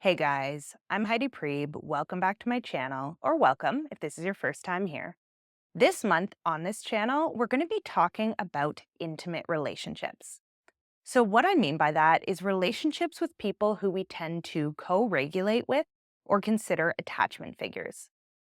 Hey guys, I'm Heidi Prieb. Welcome back to my channel, or welcome if this is your first time here. This month on this channel, we're going to be talking about intimate relationships. So, what I mean by that is relationships with people who we tend to co regulate with or consider attachment figures.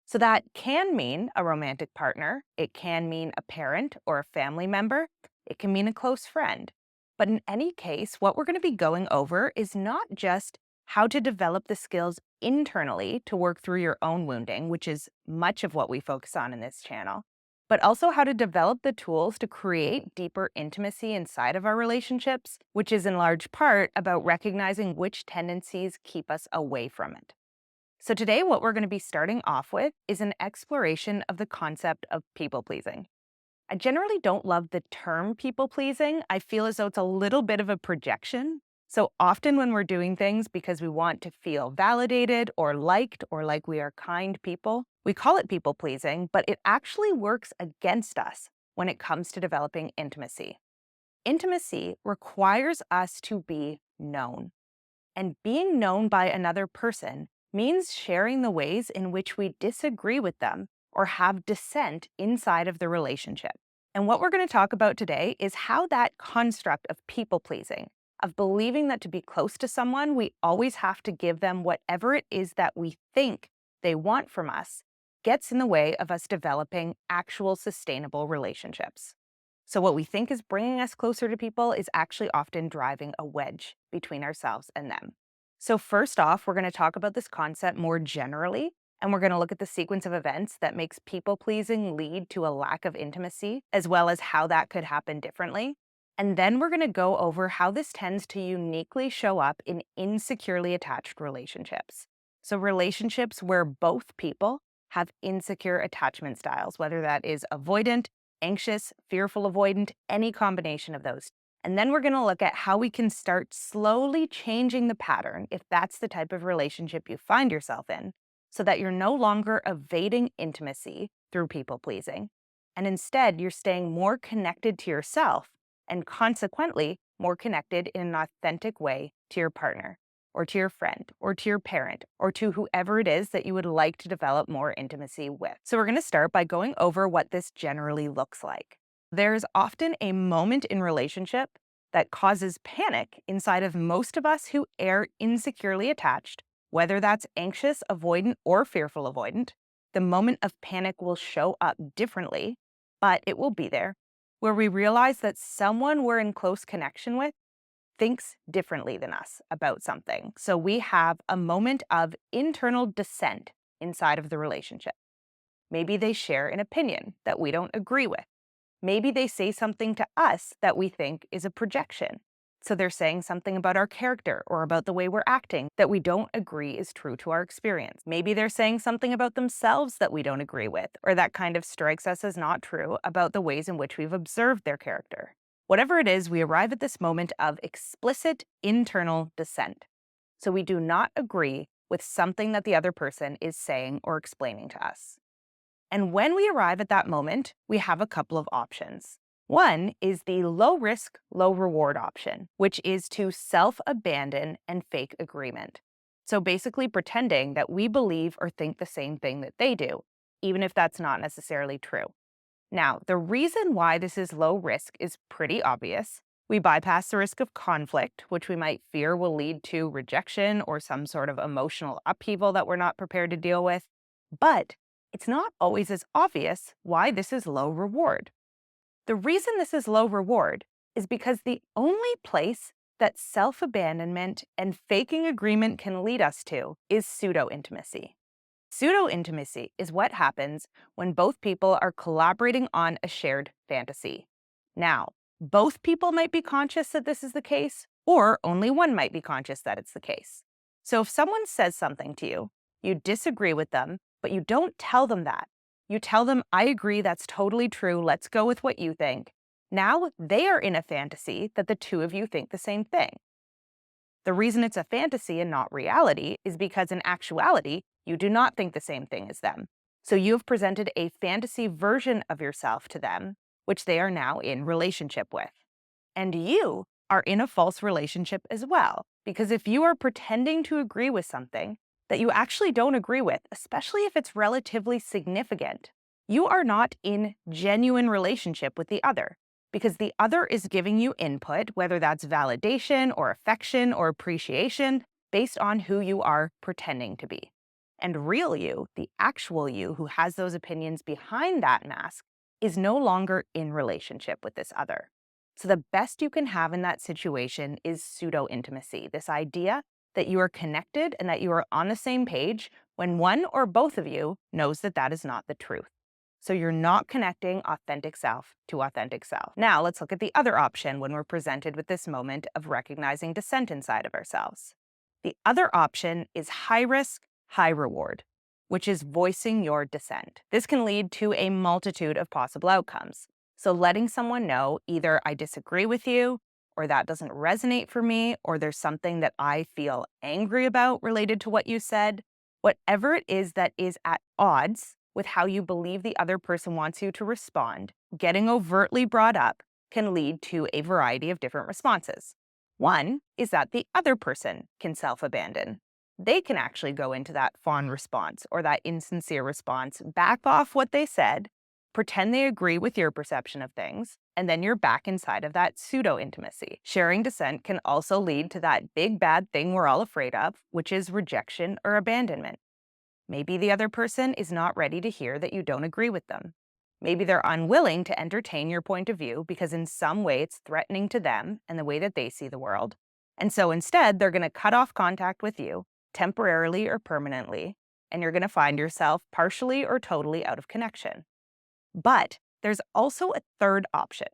So, that can mean a romantic partner, it can mean a parent or a family member, it can mean a close friend. But in any case, what we're going to be going over is not just how to develop the skills internally to work through your own wounding, which is much of what we focus on in this channel, but also how to develop the tools to create deeper intimacy inside of our relationships, which is in large part about recognizing which tendencies keep us away from it. So, today, what we're going to be starting off with is an exploration of the concept of people pleasing. I generally don't love the term people pleasing. I feel as though it's a little bit of a projection. So often when we're doing things because we want to feel validated or like we are kind people, we call it people pleasing, but it actually works against us when it comes to developing intimacy. Intimacy requires us to be known, and being known by another person means sharing the ways in which we disagree with them or have dissent inside of the relationship. And what we're going to talk about today is how that construct of people pleasing, of believing that to be close to someone, we always have to give them whatever it is that we think they want from us, gets in the way of us developing actual sustainable relationships. So, what we think is bringing us closer to people is actually often driving a wedge between ourselves and them. So, first off, we're going to talk about this concept more generally, and we're going to look at the sequence of events that makes people pleasing lead to a lack of intimacy, as well as how that could happen differently. And then we're going to go over how this tends to uniquely show up in insecurely attached relationships. So, relationships where both people have insecure attachment styles, whether that is avoidant, anxious, fearful avoidant, any combination of those. And then we're going to look at how we can start slowly changing the pattern if that's the type of relationship you find yourself in, so that you're no longer evading intimacy through people pleasing. And instead, you're staying more connected to yourself and consequently more connected in an authentic way to your partner or to your friend, or to your parent, or to whoever it is that you would like to develop more intimacy with. So, we're going to start by going over what this generally looks like. There's often a moment in relationship that causes panic inside of most of us who are insecurely attached, whether that's anxious, avoidant, or fearful avoidant. The moment of panic will show up differently, but it will be there, where we realize that someone we're in close connection with thinks differently than us about something. So we have a moment of internal dissent inside of the relationship. Maybe they share an opinion that we don't agree with. Maybe they say something to us that we think is a projection. So they're saying something about our character or about the way we're acting that we don't agree is true to our experience. Maybe they're saying something about themselves that we don't agree with, or that kind of strikes us as not true about the ways in which we've observed their character. Whatever it is, we arrive at this moment of explicit internal dissent. So we do not agree with something that the other person is saying or explaining to us. And when we arrive at that moment, we have a couple of options. One is the low risk, low reward option, which is to self abandon and fake agreement. So basically, pretending that we believe or think the same thing that they do, even if that's not necessarily true. Now, the reason why this is low risk is pretty obvious. We bypass the risk of conflict, which we might fear will lead to rejection or some sort of emotional upheaval that we're not prepared to deal with. But it's not always as obvious why this is low reward. The reason this is low reward is because the only place that self abandonment and faking agreement can lead us to is pseudo intimacy. Pseudo intimacy is what happens when both people are collaborating on a shared fantasy. Now, both people might be conscious that this is the case, or only one might be conscious that it's the case. So if someone says something to you, you disagree with them, but you don't tell them that. You tell them, I agree, that's totally true, let's go with what you think. Now they are in a fantasy that the two of you think the same thing. The reason it's a fantasy and not reality is because in actuality, you do not think the same thing as them. So you have presented a fantasy version of yourself to them, which they are now in relationship with. And you are in a false relationship as well. Because if you are pretending to agree with something that you actually don't agree with, especially if it's relatively significant, you are not in genuine relationship with the other, because the other is giving you input, whether that's validation or affection or appreciation, based on who you are pretending to be. And real you, the actual you who has those opinions behind that mask, is no longer in relationship with this other. So the best you can have in that situation is pseudo intimacy, this idea that you are connected and that you are on the same page when one or both of you knows that that is not the truth. So you're not connecting authentic self to authentic self. Now let's look at the other option when we're presented with this moment of recognizing dissent inside of ourselves. The other option is high risk, high reward, which is voicing your dissent. This can lead to a multitude of possible outcomes. So letting someone know either I disagree with you, or that doesn't resonate for me, or there's something that I feel angry about related to what you said, whatever it is that is at odds with how you believe the other person wants you to respond, getting overtly brought up can lead to a variety of different responses. One is that the other person can self-abandon. They can actually go into that fawn response or that insincere response, back off what they said, pretend they agree with your perception of things, and then you're back inside of that pseudo-intimacy. Sharing dissent can also lead to that big bad thing we're all afraid of, which is rejection or abandonment. Maybe the other person is not ready to hear that you don't agree with them. Maybe they're unwilling to entertain your point of view because in some way it's threatening to them and the way that they see the world. And so instead, they're going to cut off contact with you, temporarily or permanently, and you're going to find yourself partially or totally out of connection. But there's also a third option.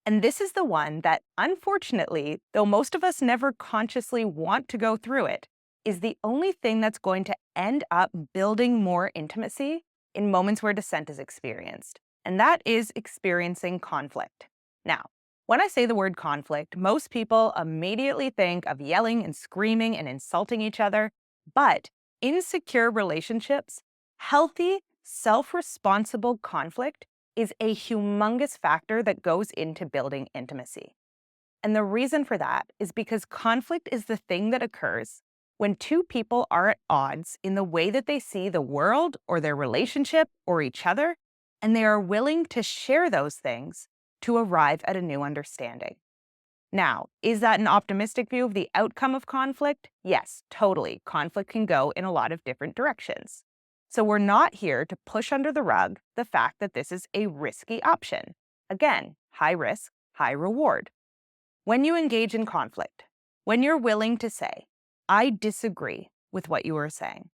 And this is the one that, unfortunately, though most of us never consciously want to go through it, is the only thing that's going to end up building more intimacy in moments where dissent is experienced. And that is experiencing conflict. Now, when I say the word conflict, most people immediately think of yelling and screaming and insulting each other. But in secure relationships, healthy, self-responsible conflict is a humongous factor that goes into building intimacy. And the reason for that is because conflict is the thing that occurs when two people are at odds in the way that they see the world or their relationship or each other, and they are willing to share those things to arrive at a new understanding. Now, is that an optimistic view of the outcome of conflict? Yes, totally. Conflict can go in a lot of different directions. So we're not here to push under the rug the fact that this is a risky option. Again, high risk, high reward. When you engage in conflict, when you're willing to say, I disagree with what you are saying,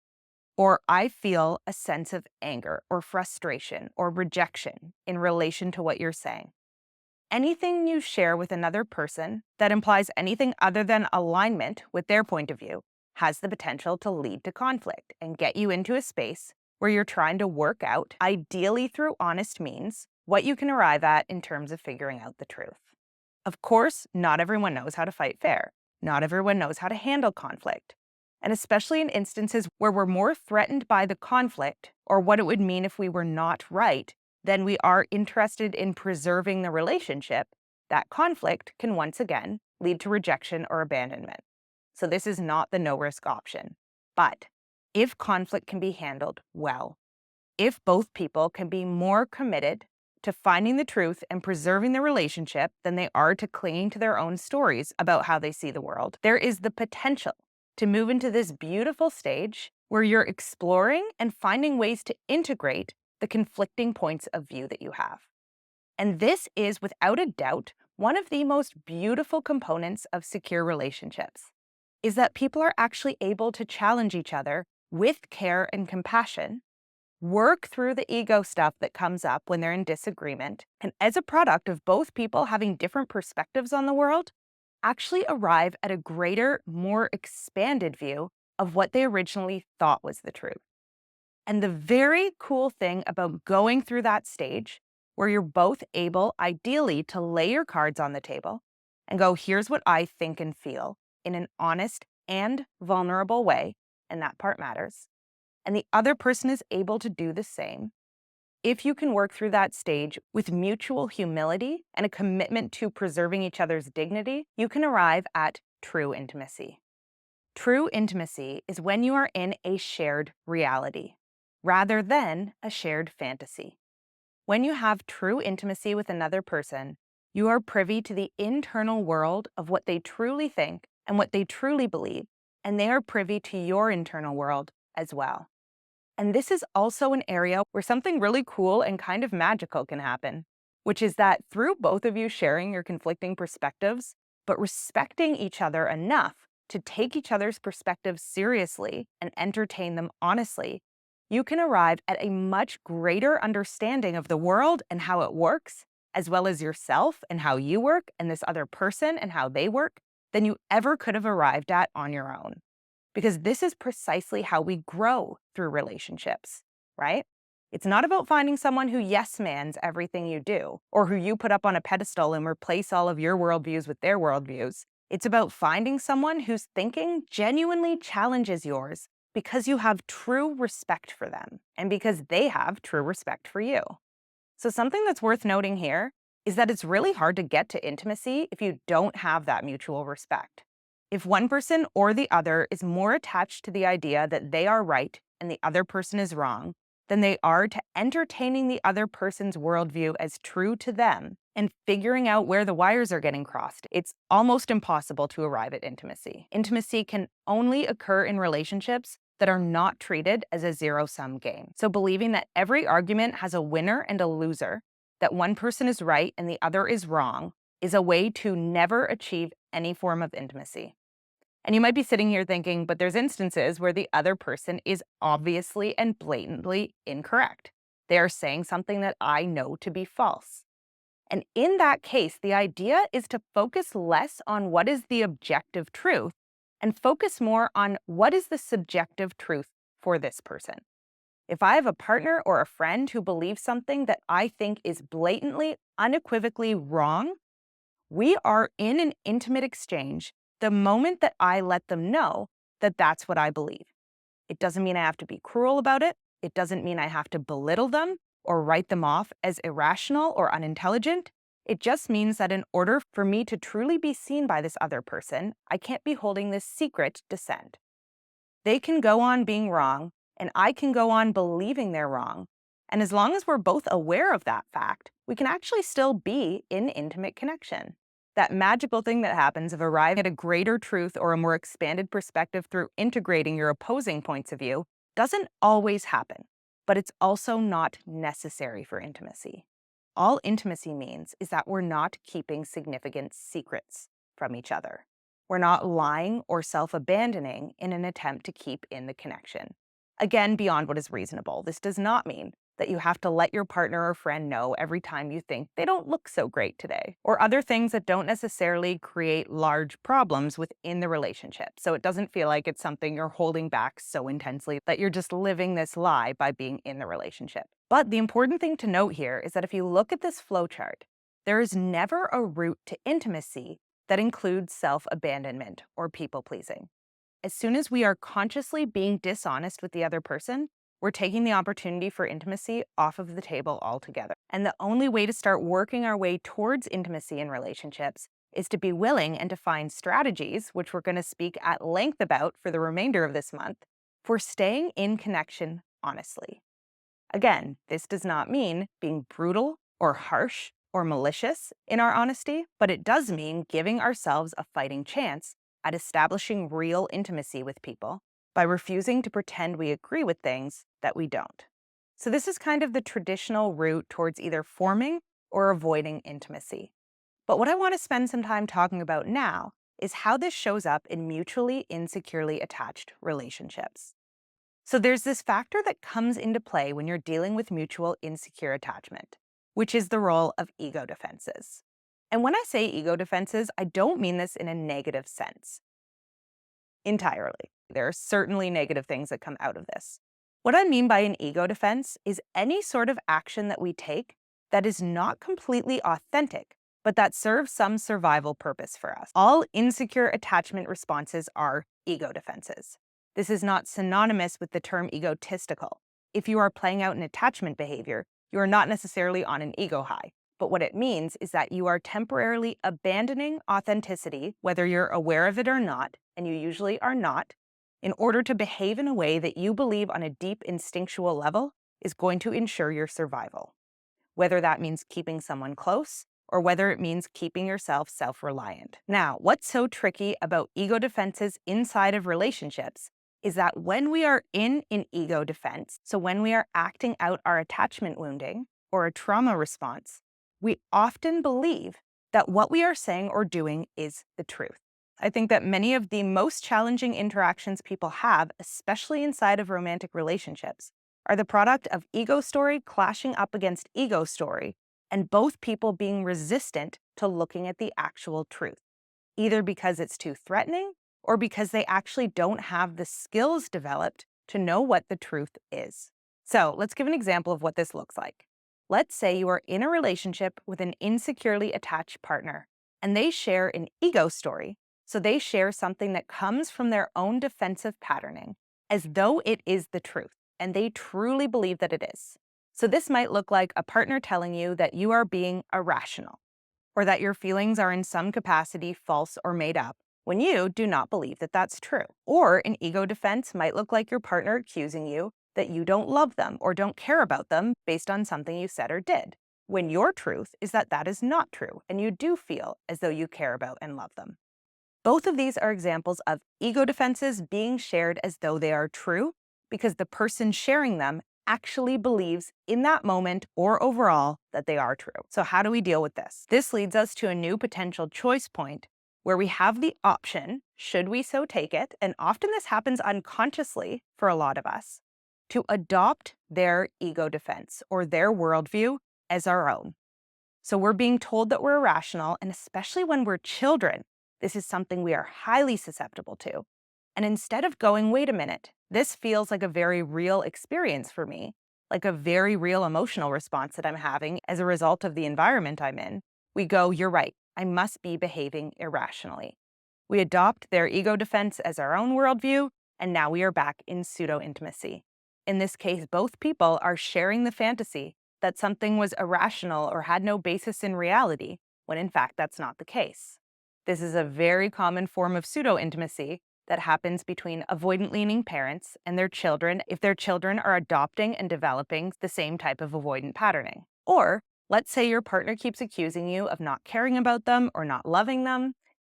or I feel a sense of anger or frustration or rejection in relation to what you're saying, anything you share with another person that implies anything other than alignment with their point of view has the potential to lead to conflict and get you into a space where you're trying to work out, ideally through honest means, what you can arrive at in terms of figuring out the truth. Of course, not everyone knows how to fight fair. Not everyone knows how to handle conflict. And especially in instances where we're more threatened by the conflict or what it would mean if we were not right than we are interested in preserving the relationship, that conflict can once again lead to rejection or abandonment. So this is not the no-risk option. But if conflict can be handled well, if both people can be more committed to finding the truth and preserving the relationship than they are to clinging to their own stories about how they see the world, there is the potential to move into this beautiful stage where you're exploring and finding ways to integrate the conflicting points of view that you have. And this is, without a doubt, one of the most beautiful components of secure relationships, is that people are actually able to challenge each other with care and compassion, work through the ego stuff that comes up when they're in disagreement, and as a product of both people having different perspectives on the world, actually arrive at a greater, more expanded view of what they originally thought was the truth. And the very cool thing about going through that stage, where you're both able, ideally, to lay your cards on the table and go, here's what I think and feel in an honest and vulnerable way, and that part matters, and the other person is able to do the same, if you can work through that stage with mutual humility and a commitment to preserving each other's dignity, you can arrive at true intimacy. True intimacy is when you are in a shared reality, rather than a shared fantasy. When you have true intimacy with another person, you are privy to the internal world of what they truly think and what they truly believe, and they are privy to your internal world as well. And this is also an area where something really cool and kind of magical can happen, which is that through both of you sharing your conflicting perspectives, but respecting each other enough to take each other's perspectives seriously and entertain them honestly, you can arrive at a much greater understanding of the world and how it works, as well as yourself and how you work and this other person and how they work, than you ever could have arrived at on your own. Because this is precisely how we grow through relationships, right? It's not about finding someone who yes-mans everything you do, or who you put up on a pedestal and replace all of your worldviews with their worldviews. It's about finding someone whose thinking genuinely challenges yours because you have true respect for them, and because they have true respect for you. So something that's worth noting here is that it's really hard to get to intimacy if you don't have that mutual respect. If one person or the other is more attached to the idea that they are right and the other person is wrong than they are to entertaining the other person's worldview as true to them and figuring out where the wires are getting crossed, it's almost impossible to arrive at intimacy. Intimacy can only occur in relationships that are not treated as a zero-sum game. So believing that every argument has a winner and a loser, that one person is right and the other is wrong, is a way to never achieve any form of intimacy. And you might be sitting here thinking, but there's instances where the other person is obviously and blatantly incorrect. They are saying something that I know to be false. And in that case, the idea is to focus less on what is the objective truth and focus more on what is the subjective truth for this person. If I have a partner or a friend who believes something that I think is blatantly, unequivocally wrong, we are in an intimate exchange the moment that I let them know that that's what I believe. It doesn't mean I have to be cruel about it. It doesn't mean I have to belittle them or write them off as irrational or unintelligent. It just means that in order for me to truly be seen by this other person, I can't be holding this secret dissent. They can go on being wrong, and I can go on believing they're wrong. And as long as we're both aware of that fact, we can actually still be in intimate connection. That magical thing that happens of arriving at a greater truth or a more expanded perspective through integrating your opposing points of view doesn't always happen, but it's also not necessary for intimacy. All intimacy means is that we're not keeping significant secrets from each other. We're not lying or self-abandoning in an attempt to keep in the connection. Again, beyond what is reasonable. This does not mean that you have to let your partner or friend know every time you think they don't look so great today, or other things that don't necessarily create large problems within the relationship. So it doesn't feel like it's something you're holding back so intensely that you're just living this lie by being in the relationship. But the important thing to note here is that if you look at this flowchart, there is never a route to intimacy that includes self-abandonment or people-pleasing. As soon as we are consciously being dishonest with the other person, we're taking the opportunity for intimacy off of the table altogether. And the only way to start working our way towards intimacy in relationships is to be willing and to find strategies, which we're going to speak at length about for the remainder of this month, for staying in connection honestly. Again, this does not mean being brutal or harsh or malicious in our honesty, but it does mean giving ourselves a fighting chance at establishing real intimacy with people by refusing to pretend we agree with things that we don't. So this is kind of the traditional route towards either forming or avoiding intimacy. But what I want to spend some time talking about now is how this shows up in mutually insecurely attached relationships. So there's this factor that comes into play when you're dealing with mutual insecure attachment, which is the role of ego defenses. And when I say ego defenses, I don't mean this in a negative sense entirely. There are certainly negative things that come out of this. What I mean by an ego defense is any sort of action that we take that is not completely authentic, but that serves some survival purpose for us. All insecure attachment responses are ego defenses. This is not synonymous with the term egotistical. If you are playing out an attachment behavior, You are not necessarily on an ego high. But what it means is that you are temporarily abandoning authenticity, whether you're aware of it or not, and you usually are not, in order to behave in a way that you believe on a deep instinctual level is going to ensure your survival. Whether that means keeping someone close or whether it means keeping yourself self-reliant. Now, what's so tricky about ego defenses inside of relationships is that when we are in an ego defense, so when we are acting out our attachment wounding or a trauma response, we often believe that what we are saying or doing is the truth. I think that many of the most challenging interactions people have, especially inside of romantic relationships, are the product of ego story clashing up against ego story, and both people being resistant to looking at the actual truth, either because it's too threatening or because they actually don't have the skills developed to know what the truth is. So let's give an example of what this looks like. Let's say you are in a relationship with an insecurely attached partner, and they share an ego story. So they share something that comes from their own defensive patterning, as though it is the truth, and they truly believe that it is. So this might look like a partner telling you that you are being irrational, or that your feelings are in some capacity false or made up, when you do not believe that that's true. Or an ego defense might look like your partner accusing you that you don't love them or don't care about them based on something you said or did, when your truth is that that is not true and you do feel as though you care about and love them. Both of these are examples of ego defenses being shared as though they are true because the person sharing them actually believes in that moment or overall that they are true. So how do we deal with this? This leads us to a new potential choice point where we have the option, should we so take it, and often this happens unconsciously for a lot of us, to adopt their ego defense or their worldview as our own. So we're being told that we're irrational, and especially when we're children, this is something we are highly susceptible to. And instead of going, wait a minute, this feels like a very real experience for me, like a very real emotional response that I'm having as a result of the environment I'm in, we go, you're right, I must be behaving irrationally. We adopt their ego defense as our own worldview, and now we are back in pseudo-intimacy. In this case, both people are sharing the fantasy that something was irrational or had no basis in reality, when in fact that's not the case. This is a very common form of pseudo-intimacy that happens between avoidant-leaning parents and their children if their children are adopting and developing the same type of avoidant patterning. Or, let's say your partner keeps accusing you of not caring about them or not loving them,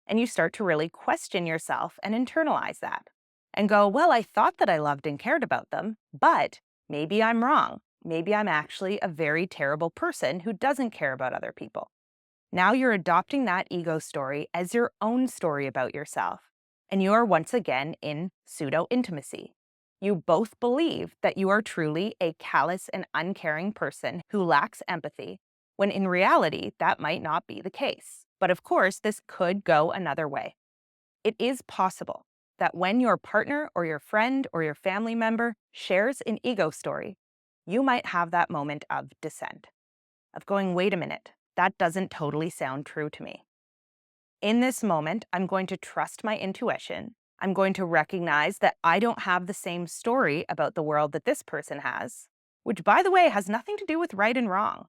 and you start to really question yourself and internalize that. And go, well, I thought that I loved and cared about them, but maybe I'm wrong. Maybe I'm actually a very terrible person who doesn't care about other people. Now you're adopting that ego story as your own story about yourself, and you are once again in pseudo-intimacy. You both believe that you are truly a callous and uncaring person who lacks empathy, when in reality, that might not be the case. But of course, this could go another way. It is possible that when your partner or your friend or your family member shares an ego story, you might have that moment of dissent, of going, wait a minute, that doesn't totally sound true to me. In this moment, I'm going to trust my intuition. I'm going to recognize that I don't have the same story about the world that this person has, which, by the way, has nothing to do with right and wrong.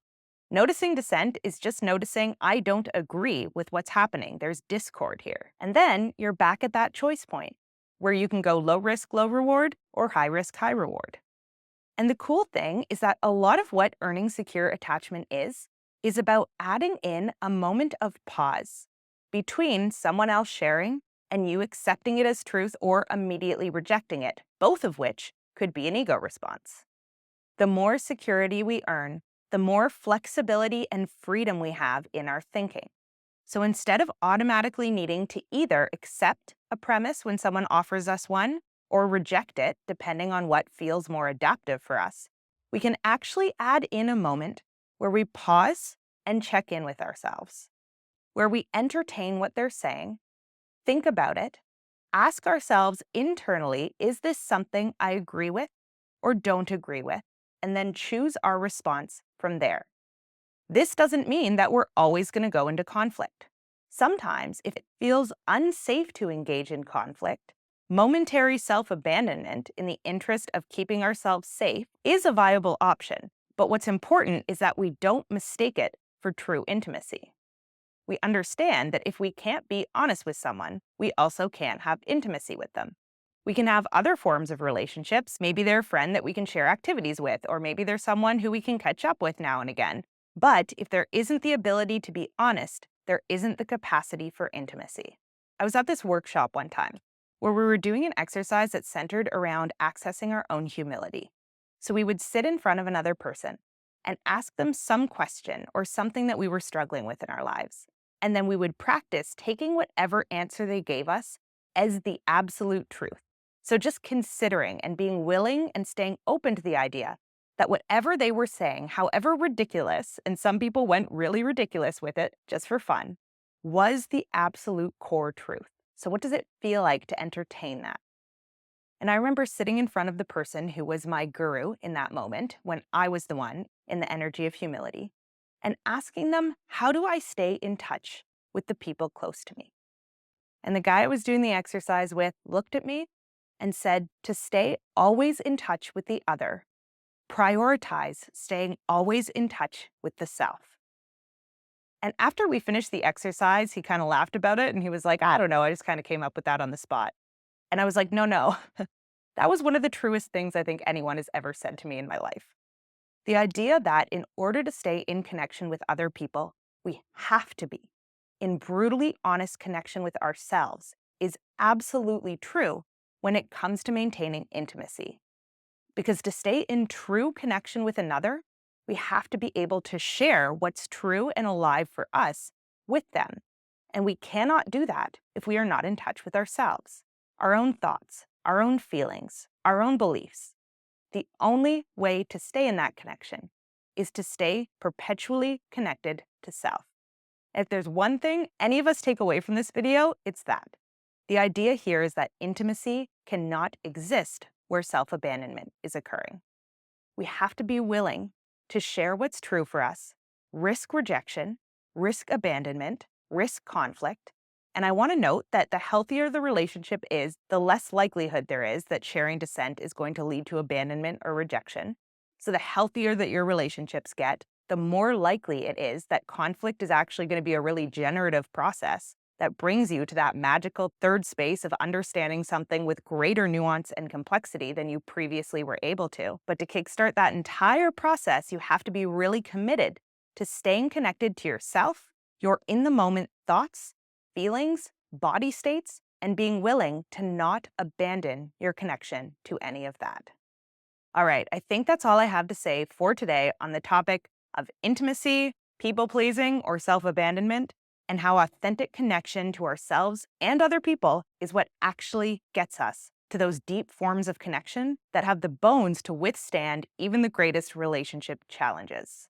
Noticing dissent is just noticing I don't agree with what's happening. There's discord here. And then you're back at that choice point where you can go low risk, low reward or high risk, high reward. And the cool thing is that a lot of what earning secure attachment is about adding in a moment of pause between someone else sharing and you accepting it as truth or immediately rejecting it, both of which could be an ego response. The more security we earn, the more flexibility and freedom we have in our thinking. So instead of automatically needing to either accept a premise when someone offers us one or reject it, depending on what feels more adaptive for us, we can actually add in a moment where we pause and check in with ourselves, where we entertain what they're saying, think about it, ask ourselves internally, is this something I agree with or don't agree with, and then choose our response from there. This doesn't mean that we're always going to go into conflict. Sometimes, if it feels unsafe to engage in conflict, momentary self-abandonment in the interest of keeping ourselves safe is a viable option, But what's important is that we don't mistake it for true intimacy. We understand that if we can't be honest with someone, we also can't have intimacy with them. We can have other forms of relationships. Maybe they're a friend that we can share activities with, or maybe they're someone who we can catch up with now and again. But if there isn't the ability to be honest, there isn't the capacity for intimacy. I was at this workshop one time where we were doing an exercise that centered around accessing our own humility. So we would sit in front of another person and ask them some question or something that we were struggling with in our lives. And then we would practice taking whatever answer they gave us as the absolute truth. So just considering and being willing and staying open to the idea that whatever they were saying, however ridiculous, and some people went really ridiculous with it just for fun, was the absolute core truth. So what does it feel like to entertain that? And I remember sitting in front of the person who was my guru in that moment, when I was the one in the energy of humility, and asking them, how do I stay in touch with the people close to me? And the guy I was doing the exercise with looked at me and said, to stay always in touch with the other, prioritize staying always in touch with the self. And after we finished the exercise, he kind of laughed about it and he was like, I don't know, I just kind of came up with that on the spot. And I was like, no. That was one of the truest things I think anyone has ever said to me in my life. The idea that in order to stay in connection with other people, we have to be in brutally honest connection with ourselves is absolutely true when it comes to maintaining intimacy. Because to stay in true connection with another, we have to be able to share what's true and alive for us with them. And we cannot do that if we are not in touch with ourselves, our own thoughts, our own feelings, our own beliefs. The only way to stay in that connection is to stay perpetually connected to self. If there's one thing any of us take away from this video, it's that. The idea here is that intimacy cannot exist where self-abandonment is occurring. We have to be willing to share what's true for us, risk rejection, risk abandonment, risk conflict. And I want to note that the healthier the relationship is, the less likelihood there is that sharing dissent is going to lead to abandonment or rejection. So the healthier that your relationships get, the more likely it is that conflict is actually going to be a really generative process that brings you to that magical third space of understanding something with greater nuance and complexity than you previously were able to. But to kickstart that entire process, you have to be really committed to staying connected to yourself, your in-the-moment thoughts, feelings, body states, and being willing to not abandon your connection to any of that. All right, I think that's all I have to say for today on the topic of intimacy, people-pleasing, or self-abandonment, and how authentic connection to ourselves and other people is what actually gets us to those deep forms of connection that have the bones to withstand even the greatest relationship challenges.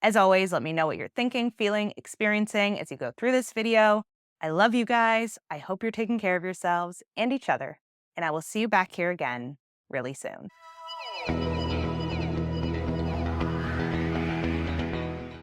As always, let me know what you're thinking, feeling, experiencing as you go through this video. I love you guys. I hope you're taking care of yourselves and each other, and I will see you back here again really soon.